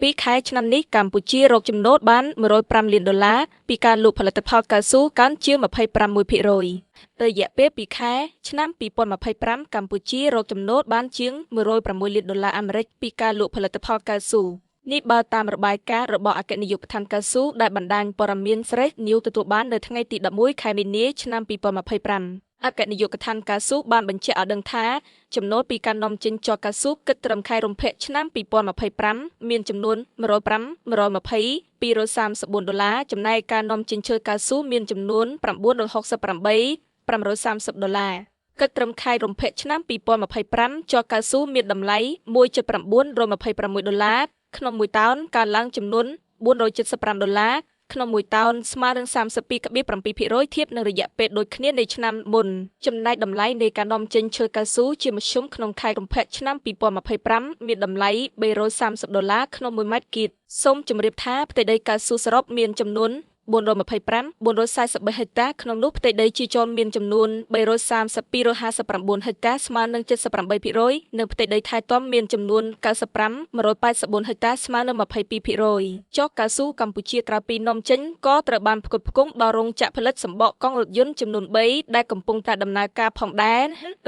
ពីខែឆ្នាំនេះកម្ពុជារកចំណូលបាន$105 លានពីការលក់ផលិតផលកៅស៊ូកើនជាង 26%រយៈពេល2ខែឆ្នាំ2025កម្ពុជារកចំណូលបានជាង$106 លានអាមេរិកពីការលក់ផលិតផលកៅស៊ូនេះបើតាមរបាយការណ៍របស់អគ្គនាយកដ្ឋានកៅស៊ូដែលបណ្ដាញព័ត៌មាន Fresh News ទទួលបាននៅថ្ងៃទី11ខែមីនាឆ្នាំ2025អគ្គនាយកដ្ឋានកៅស៊ូបានបញ្ជាក់ឲ្យដឹងថាចំណូលពីការនាំចេញជ័រកៅស៊ូគិតត្រឹមខែរោងភេកឆ្នាំ2025មានចំនួន$105 120 $234ចំណែកការនាំចេញឈើកៅស៊ូមានចំនួន$968 $530គិតត្រឹមខែរោងភេកឆ្នាំ2025ជ័រកៅស៊ូមានតម្លៃ$1.926ក្នុង1តោនកើនឡើងចំនួន$475ក្នុង1តោនស្មើនឹង 32.7% ធៀបនឹងរយៈពេលដូចគ្នានៃឆ្នាំមុនចំណែកតម្លៃនៃការនាំចេញឈើកៅស៊ូជាមធ្យមក្នុងខែកុម្ភៈឆ្នាំ2025មានតម្លៃ$330ក្នុង1ម៉ែត្រគីបសូមជម្រាបថាផ្ទៃដីកៅស៊ូសរុបមានចំនួន443 ហិកតាក្នុងនោះផ្ទៃដីជាជន់មានចំនួន332 ហិកតាស្មើនឹង 78% និងផ្ទៃដីថែទាំមានចំនួន95 184 ហិកតាស្មើនឹង 22% ចុះកៅស៊ូកម្ពុជាក្រៅពីនាំចេញក៏ត្រូវបានផ្គត់ផ្គង់ដល់រោងចក្រផលិតសម្បកកង់រថយន្តចំនួន3ដែលកំពុងតែដំណើរការផងដែរ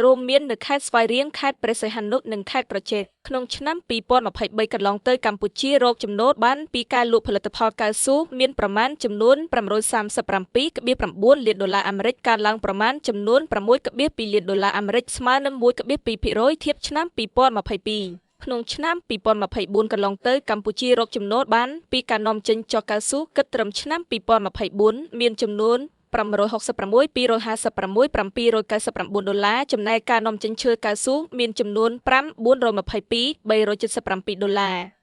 រួមមាននៅខេត្តស្វាយរៀងខេត្តព្រះសីហនុនិងខេត្តក្រចេះក្នុងឆ្នាំ2023កន្លងទៅកម្ពុជារកចំណូលបានពីការលក់ផលិតផលកៅស៊ូមានប្រមាណចំនួន$537.9 លានអាមេរិកកើនឡើងប្រមាណចំនួន$6.2 លានអាមេរិកស្មើនឹង 1.2% ធៀបឆ្នាំ2022ក្នុងឆ្នាំ2024កន្លងទៅកម្ពុជារកចំណូលបានពីការនាំចេញជ័រកៅស៊ូគិតត្រឹមឆ្នាំ2024មានចំនួន$566 $256 ចំណែកការនាំចេញឈើកៅស៊ូមានចំនួន$5 422 $377